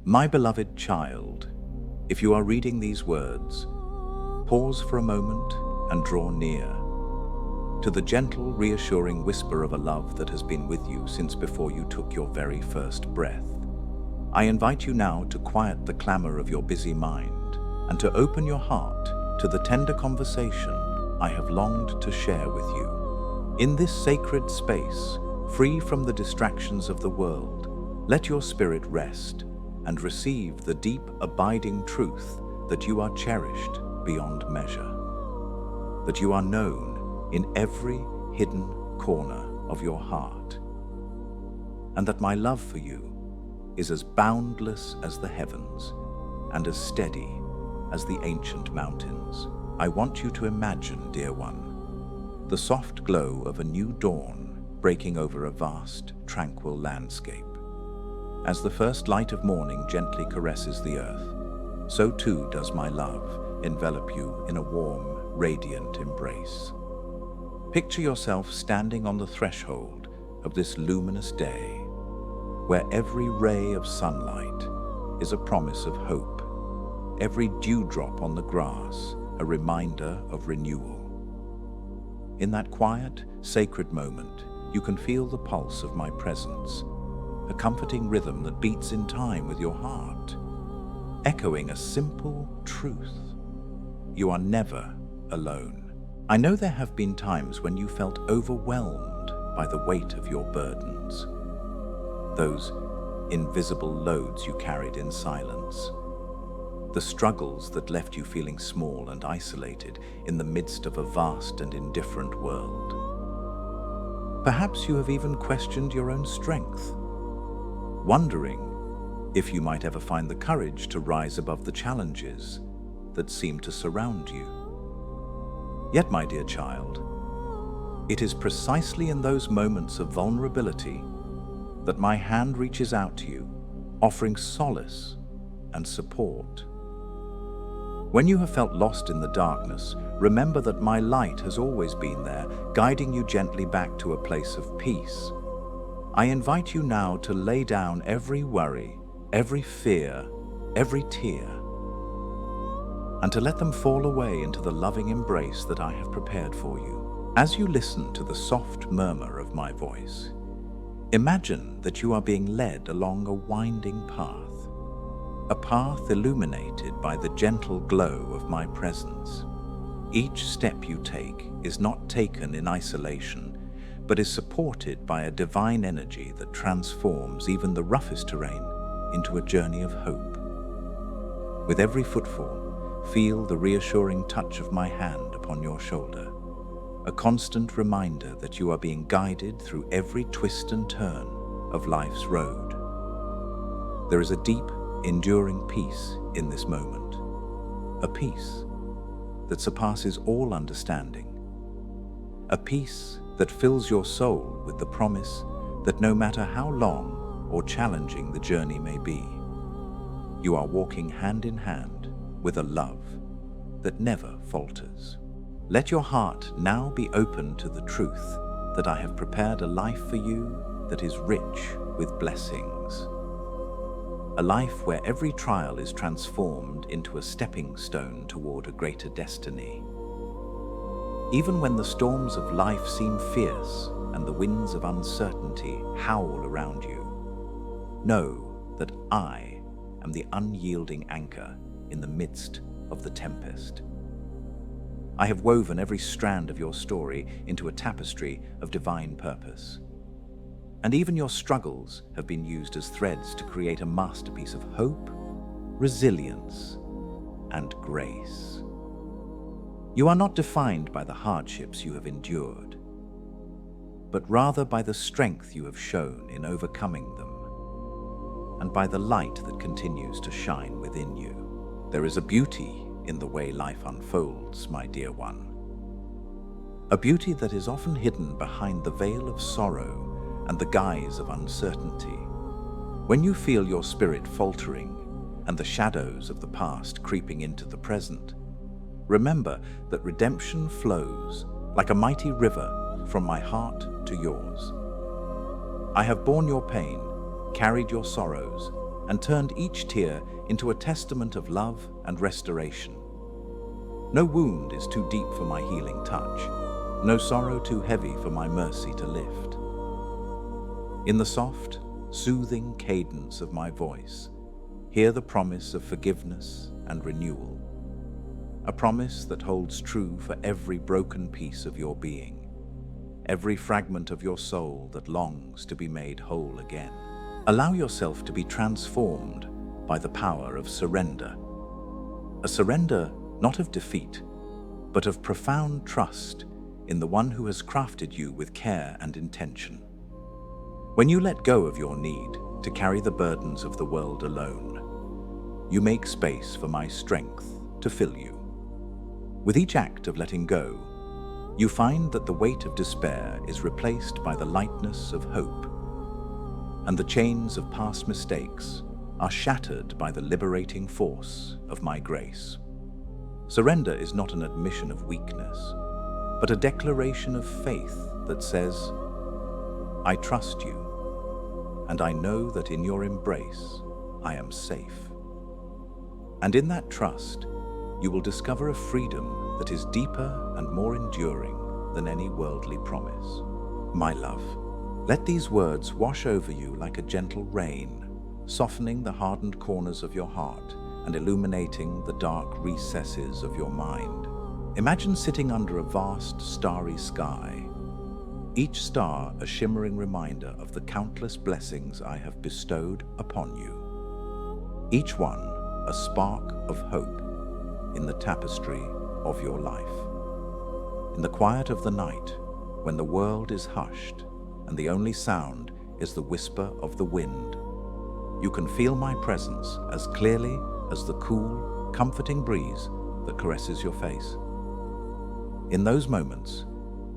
My beloved child, if you are reading these words, pause for a moment and draw near to the gentle, reassuring whisper of a love that has been with you since before you took your very first breath. I invite you now to quiet the clamor of your busy mind and to open your heart to the tender conversation I have longed to share with you. In this sacred space, free from the distractions of the world, let your spirit rest and receive the deep, abiding truth that you are cherished beyond measure, that you are known in every hidden corner of your heart, and that my love for you is as boundless as the heavens and as steady as the ancient mountains. I want you to imagine, dear one, the soft glow of a new dawn breaking over a vast, tranquil landscape. As the first light of morning gently caresses the earth, so too does my love envelop you in a warm, radiant embrace. Picture yourself standing on the threshold of this luminous day, where every ray of sunlight is a promise of hope, every dewdrop on the grass a reminder of renewal. In that quiet, sacred moment, you can feel the pulse of my presence, a comforting rhythm that beats in time with your heart, echoing a simple truth: you are never alone. I know there have been times when you felt overwhelmed by the weight of your burdens, those invisible loads you carried in silence, the struggles that left you feeling small and isolated in the midst of a vast and indifferent world. Perhaps you have even questioned your own strength, wondering if you might ever find the courage to rise above the challenges that seem to surround you. Yet, my dear child, it is precisely in those moments of vulnerability that my hand reaches out to you, offering solace and support. When you have felt lost in the darkness, remember that my light has always been there, guiding you gently back to a place of peace. I invite you now to lay down every worry, every fear, every tear, and to let them fall away into the loving embrace that I have prepared for you. As you listen to the soft murmur of my voice, imagine that you are being led along a winding path, a path illuminated by the gentle glow of my presence. Each step you take is not taken in isolation, but is supported by a divine energy that transforms even the roughest terrain into a journey of hope. With every footfall, feel the reassuring touch of my hand upon your shoulder, a constant reminder that you are being guided through every twist and turn of life's road. There is a deep, enduring peace in this moment, a peace that surpasses all understanding, a peace that fills your soul with the promise that no matter how long or challenging the journey may be, you are walking hand in hand with a love that never falters. Let your heart now be open to the truth that I have prepared a life for you that is rich with blessings. A life where every trial is transformed into a stepping stone toward a greater destiny. Even when the storms of life seem fierce and the winds of uncertainty howl around you, know that I am the unyielding anchor in the midst of the tempest. I have woven every strand of your story into a tapestry of divine purpose. And even your struggles have been used as threads to create a masterpiece of hope, resilience, and grace. You are not defined by the hardships you have endured, but rather by the strength you have shown in overcoming them, and by the light that continues to shine within you. There is a beauty in the way life unfolds, my dear one. A beauty that is often hidden behind the veil of sorrow and the guise of uncertainty. When you feel your spirit faltering and the shadows of the past creeping into the present, remember that redemption flows like a mighty river from my heart to yours. I have borne your pain, carried your sorrows, and turned each tear into a testament of love and restoration. No wound is too deep for my healing touch, no sorrow too heavy for my mercy to lift. In the soft, soothing cadence of my voice, hear the promise of forgiveness and renewal, a promise that holds true for every broken piece of your being, every fragment of your soul that longs to be made whole again. Allow yourself to be transformed by the power of surrender, a surrender not of defeat, but of profound trust in the one who has crafted you with care and intention. When you let go of your need to carry the burdens of the world alone, you make space for my strength to fill you. With each act of letting go, you find that the weight of despair is replaced by the lightness of hope, and the chains of past mistakes are shattered by the liberating force of my grace. Surrender is not an admission of weakness, but a declaration of faith that says, I trust you, and I know that in your embrace I am safe. And in that trust, you will discover a freedom that is deeper and more enduring than any worldly promise. My love, let these words wash over you like a gentle rain, softening the hardened corners of your heart and illuminating the dark recesses of your mind. Imagine sitting under a vast, starry sky, each star a shimmering reminder of the countless blessings I have bestowed upon you, each one a spark of hope in the tapestry of your life. In the quiet of the night, when the world is hushed and the only sound is the whisper of the wind, you can feel my presence as clearly as the cool, comforting breeze that caresses your face. In those moments,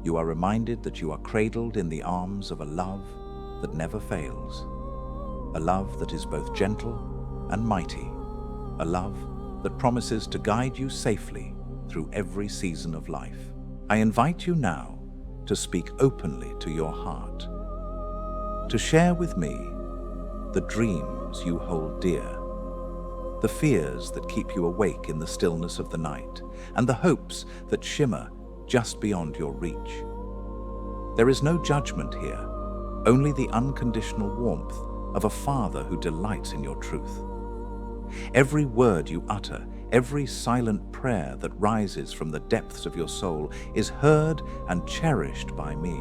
you are reminded that you are cradled in the arms of a love that never fails, a love that is both gentle and mighty, a love that promises to guide you safely through every season of life. I invite you now to speak openly to your heart, to share with me the dreams you hold dear, the fears that keep you awake in the stillness of the night, and the hopes that shimmer just beyond your reach. There is no judgment here, only the unconditional warmth of a father who delights in your truth. Every word you utter, every silent prayer that rises from the depths of your soul is heard and cherished by me.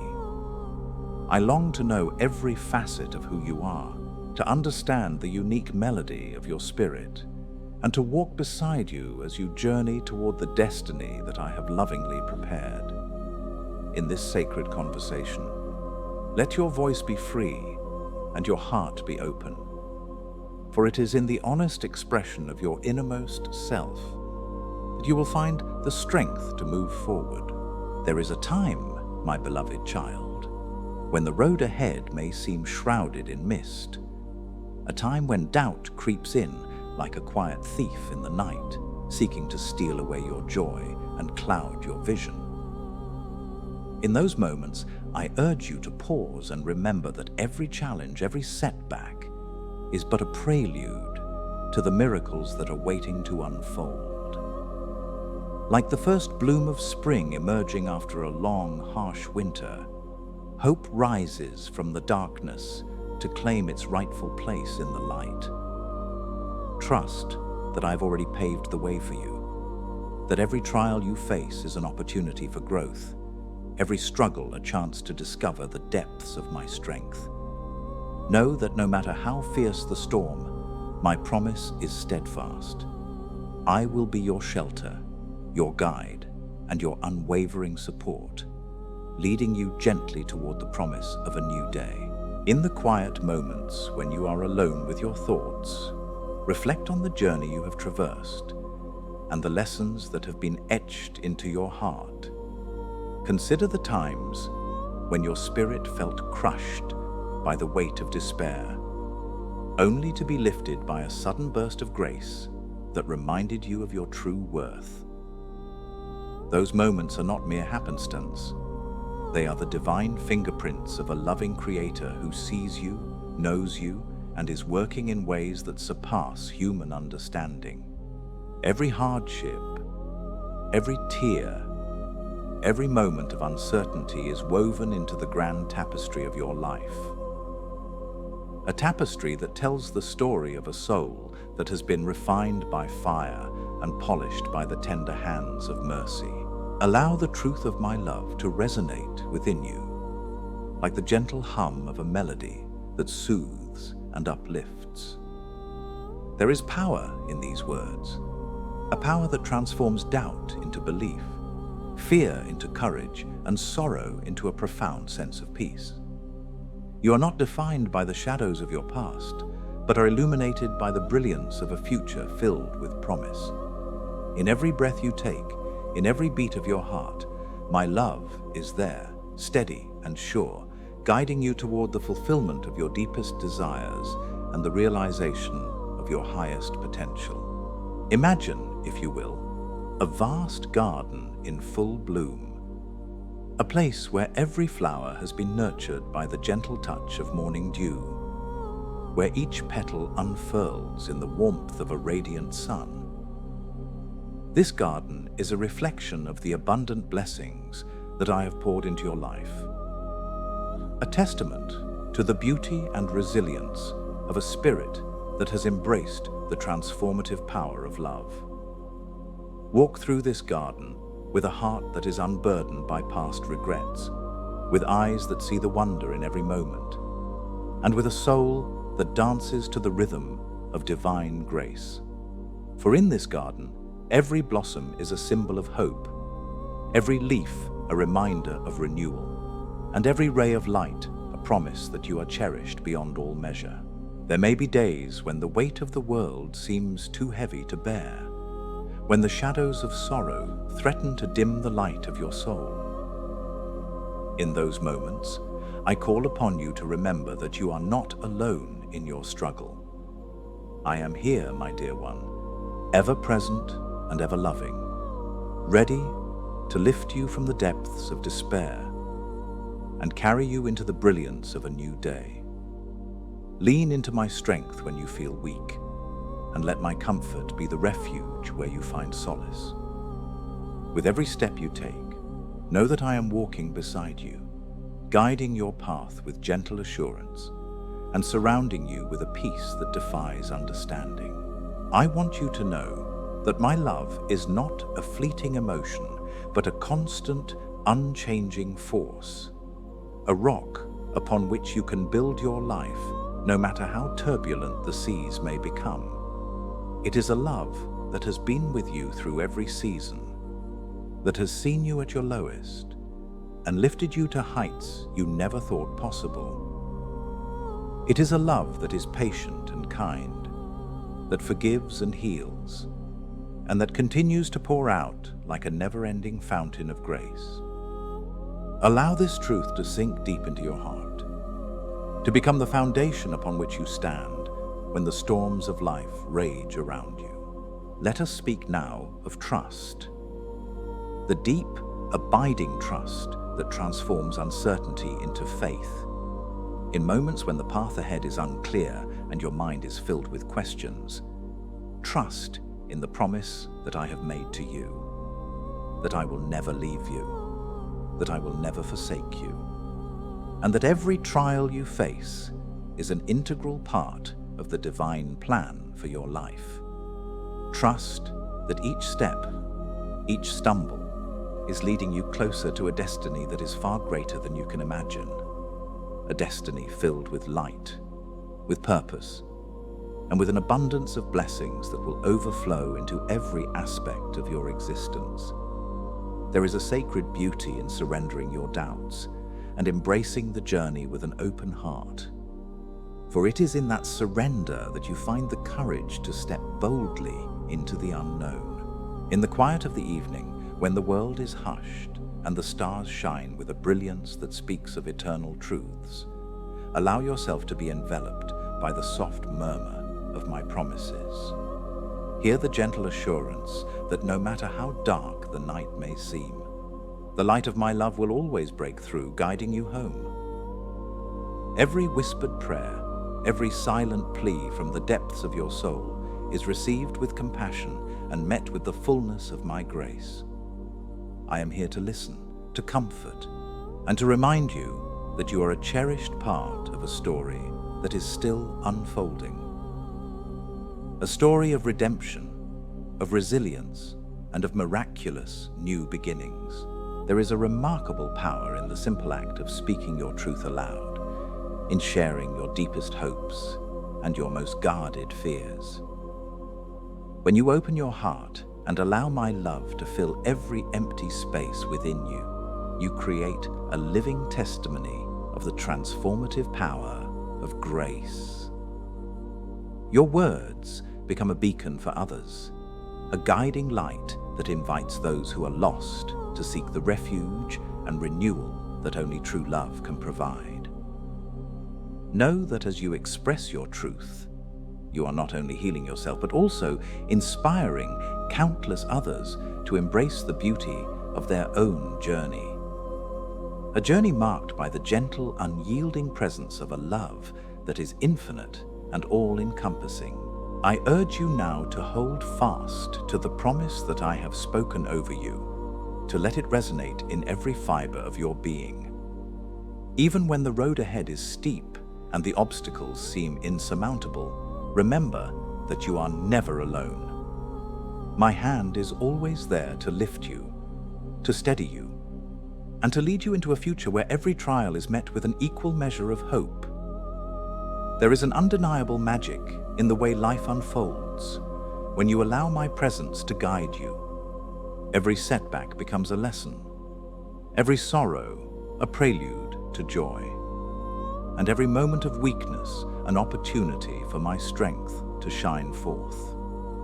I long to know every facet of who you are, to understand the unique melody of your spirit, and to walk beside you as you journey toward the destiny that I have lovingly prepared. In this sacred conversation, let your voice be free and your heart be open, for it is in the honest expression of your innermost self that you will find the strength to move forward. There is a time, my beloved child, when the road ahead may seem shrouded in mist, a time when doubt creeps in like a quiet thief in the night, seeking to steal away your joy and cloud your vision. In those moments, I urge you to pause and remember that every challenge, every setback, is but a prelude to the miracles that are waiting to unfold. Like the first bloom of spring emerging after a long, harsh winter, hope rises from the darkness to claim its rightful place in the light. Trust that I've already paved the way for you, that every trial you face is an opportunity for growth, every struggle a chance to discover the depths of my strength. Know that no matter how fierce the storm, my promise is steadfast. I will be your shelter, your guide, and your unwavering support, leading you gently toward the promise of a new day. In the quiet moments when you are alone with your thoughts, reflect on the journey you have traversed and the lessons that have been etched into your heart. Consider the times when your spirit felt crushed by the weight of despair, only to be lifted by a sudden burst of grace that reminded you of your true worth. Those moments are not mere happenstance. They are the divine fingerprints of a loving Creator who sees you, knows you, and is working in ways that surpass human understanding. Every hardship, every tear, every moment of uncertainty is woven into the grand tapestry of your life. A tapestry that tells the story of a soul that has been refined by fire and polished by the tender hands of mercy. Allow the truth of my love to resonate within you, like the gentle hum of a melody that soothes and uplifts. There is power in these words, a power that transforms doubt into belief, fear into courage, and sorrow into a profound sense of peace. You are not defined by the shadows of your past, but are illuminated by the brilliance of a future filled with promise. In every breath you take, in every beat of your heart, my love is there, steady and sure, guiding you toward the fulfillment of your deepest desires and the realization of your highest potential. Imagine, if you will, a vast garden in full bloom. A place where every flower has been nurtured by the gentle touch of morning dew, where each petal unfurls in the warmth of a radiant sun. This garden is a reflection of the abundant blessings that I have poured into your life, a testament to the beauty and resilience of a spirit that has embraced the transformative power of love. Walk through this garden with a heart that is unburdened by past regrets, with eyes that see the wonder in every moment, and with a soul that dances to the rhythm of divine grace. For in this garden, every blossom is a symbol of hope, every leaf a reminder of renewal, and every ray of light a promise that you are cherished beyond all measure. There may be days when the weight of the world seems too heavy to bear, when the shadows of sorrow threaten to dim the light of your soul. In those moments, I call upon you to remember that you are not alone in your struggle. I am here, my dear one, ever present and ever loving, ready to lift you from the depths of despair and carry you into the brilliance of a new day. Lean into my strength when you feel weak, and let my comfort be the refuge where you find solace. With every step you take, know that I am walking beside you, guiding your path with gentle assurance, and surrounding you with a peace that defies understanding. I want you to know that my love is not a fleeting emotion, but a constant, unchanging force, a rock upon which you can build your life, no matter how turbulent the seas may become. It is a love that has been with you through every season, that has seen you at your lowest and lifted you to heights you never thought possible. It is a love that is patient and kind, that forgives and heals, and that continues to pour out like a never-ending fountain of grace. Allow this truth to sink deep into your heart, to become the foundation upon which you stand when the storms of life rage around you. Let us speak now of trust, the deep, abiding trust that transforms uncertainty into faith. In moments when the path ahead is unclear and your mind is filled with questions, trust in the promise that I have made to you, that I will never leave you, that I will never forsake you, and that every trial you face is an integral part of the divine plan for your life. Trust that each step, each stumble, is leading you closer to a destiny that is far greater than you can imagine. A destiny filled with light, with purpose, and with an abundance of blessings that will overflow into every aspect of your existence. There is a sacred beauty in surrendering your doubts and embracing the journey with an open heart. For it is in that surrender that you find the courage to step boldly into the unknown. In the quiet of the evening, when the world is hushed and the stars shine with a brilliance that speaks of eternal truths, allow yourself to be enveloped by the soft murmur of my promises. Hear the gentle assurance that no matter how dark the night may seem, the light of my love will always break through, guiding you home. Every whispered prayer, every silent plea from the depths of your soul is received with compassion and met with the fullness of my grace. I am here to listen, to comfort, and to remind you that you are a cherished part of a story that is still unfolding. A story of redemption, of resilience, and of miraculous new beginnings. There is a remarkable power in the simple act of speaking your truth aloud, in sharing your deepest hopes and your most guarded fears. When you open your heart and allow my love to fill every empty space within you, you create a living testimony of the transformative power of grace. Your words become a beacon for others, a guiding light that invites those who are lost to seek the refuge and renewal that only true love can provide. Know that as you express your truth, you are not only healing yourself, but also inspiring countless others to embrace the beauty of their own journey. A journey marked by the gentle, unyielding presence of a love that is infinite and all-encompassing. I urge you now to hold fast to the promise that I have spoken over you, to let it resonate in every fiber of your being. Even when the road ahead is steep and the obstacles seem insurmountable, remember that you are never alone. My hand is always there to lift you, to steady you, and to lead you into a future where every trial is met with an equal measure of hope. There is an undeniable magic in the way life unfolds when you allow my presence to guide you. Every setback becomes a lesson, every sorrow a prelude to joy, and every moment of weakness an opportunity for my strength to shine forth.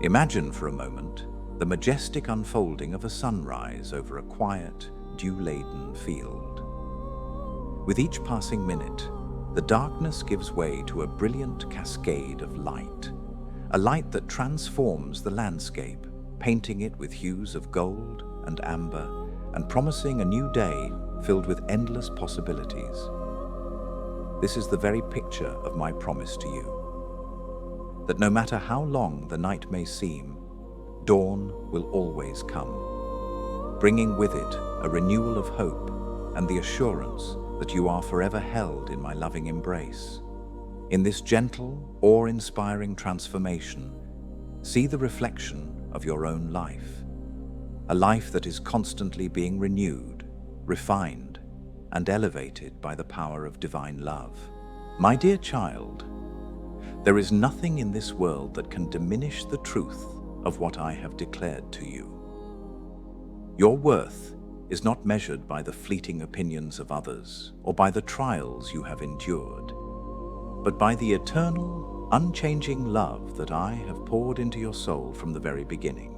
Imagine for a moment the majestic unfolding of a sunrise over a quiet, dew-laden field. With each passing minute, the darkness gives way to a brilliant cascade of light, a light that transforms the landscape, painting it with hues of gold and amber, and promising a new day filled with endless possibilities. This is the very picture of my promise to you, that no matter how long the night may seem, dawn will always come, bringing with it a renewal of hope and the assurance that you are forever held in my loving embrace. In this gentle, awe-inspiring transformation, see the reflection of your own life, a life that is constantly being renewed, refined, and elevated by the power of divine love. My dear child, there is nothing in this world that can diminish the truth of what I have declared to you. Your worth is not measured by the fleeting opinions of others or by the trials you have endured, but by the eternal, unchanging love that I have poured into your soul from the very beginning.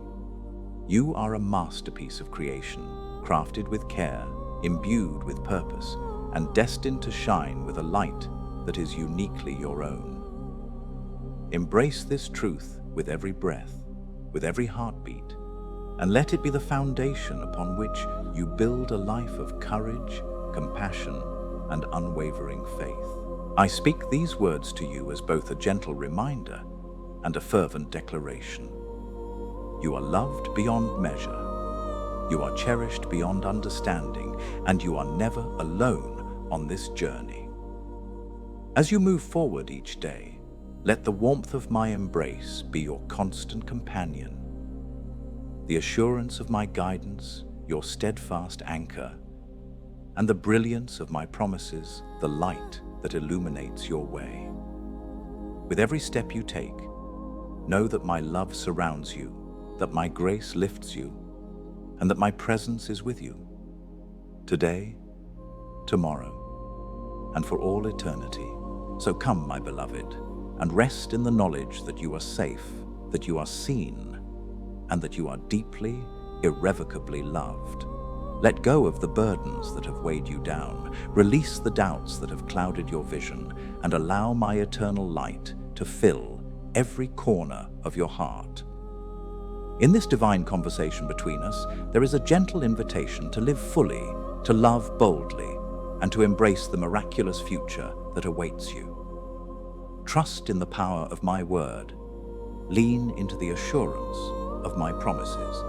You are a masterpiece of creation, crafted with care, imbued with purpose, and destined to shine with a light that is uniquely your own. Embrace this truth with every breath, with every heartbeat, and let it be the foundation upon which you build a life of courage, compassion, and unwavering faith. I speak these words to you as both a gentle reminder and a fervent declaration. You are loved beyond measure. You are cherished beyond understanding, and you are never alone on this journey. As you move forward each day, let the warmth of my embrace be your constant companion, the assurance of my guidance, your steadfast anchor, and the brilliance of my promises, the light that illuminates your way. With every step you take, know that my love surrounds you, that my grace lifts you, and that my presence is with you, today, tomorrow, and for all eternity. So come, my beloved, and rest in the knowledge that you are safe, that you are seen, and that you are deeply, irrevocably loved. Let go of the burdens that have weighed you down, release the doubts that have clouded your vision, and allow my eternal light to fill every corner of your heart. In this divine conversation between us, there is a gentle invitation to live fully, to love boldly, and to embrace the miraculous future that awaits you. Trust in the power of my word, lean into the assurance of my promises,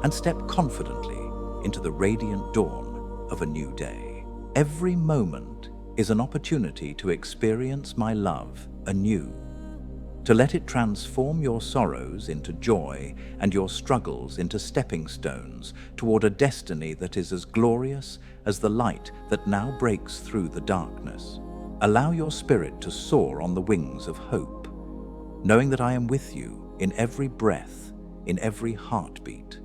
and step confidently into the radiant dawn of a new day. Every moment is an opportunity to experience my love anew, to let it transform your sorrows into joy and your struggles into stepping stones toward a destiny that is as glorious as the light that now breaks through the darkness. Allow your spirit to soar on the wings of hope, knowing that I am with you in every breath, in every heartbeat,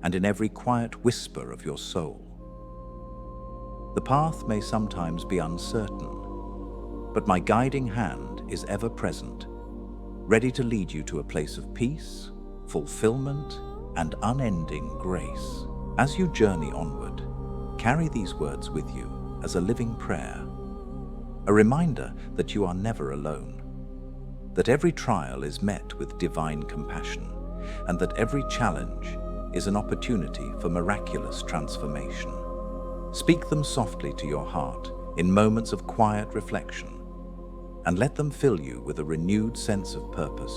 and in every quiet whisper of your soul. The path may sometimes be uncertain, but my guiding hand is ever present, ready to lead you to a place of peace, fulfillment, and unending grace. As you journey onward, carry these words with you as a living prayer, a reminder that you are never alone, that every trial is met with divine compassion, and that every challenge is an opportunity for miraculous transformation. Speak them softly to your heart in moments of quiet reflection, and let them fill you with a renewed sense of purpose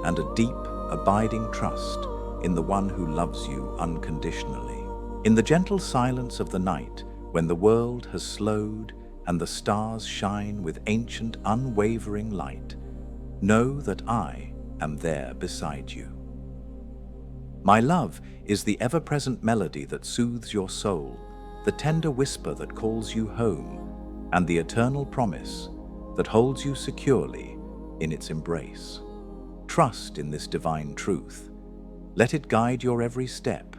and a deep, abiding trust in the one who loves you unconditionally. In the gentle silence of the night, when the world has slowed and the stars shine with ancient, unwavering light, know that I am there beside you. My love is the ever-present melody that soothes your soul, the tender whisper that calls you home, and the eternal promise that holds you securely in its embrace. Trust in this divine truth. Let it guide your every step,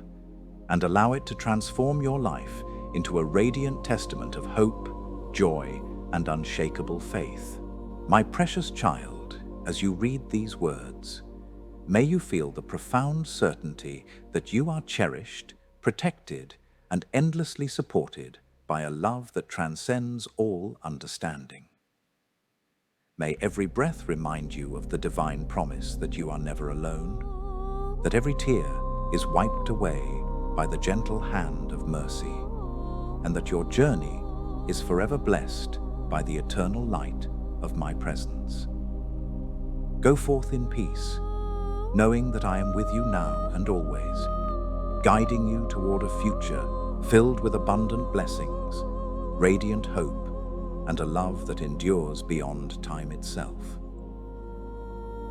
and allow it to transform your life into a radiant testament of hope, joy, and unshakable faith. My precious child, as you read these words, may you feel the profound certainty that you are cherished, protected, and endlessly supported by a love that transcends all understanding. May every breath remind you of the divine promise that you are never alone, that every tear is wiped away by the gentle hand of mercy, and that your journey is forever blessed by the eternal light of my presence. Go forth in peace, knowing that I am with you now and always, guiding you toward a future filled with abundant blessings, radiant hope, and a love that endures beyond time itself.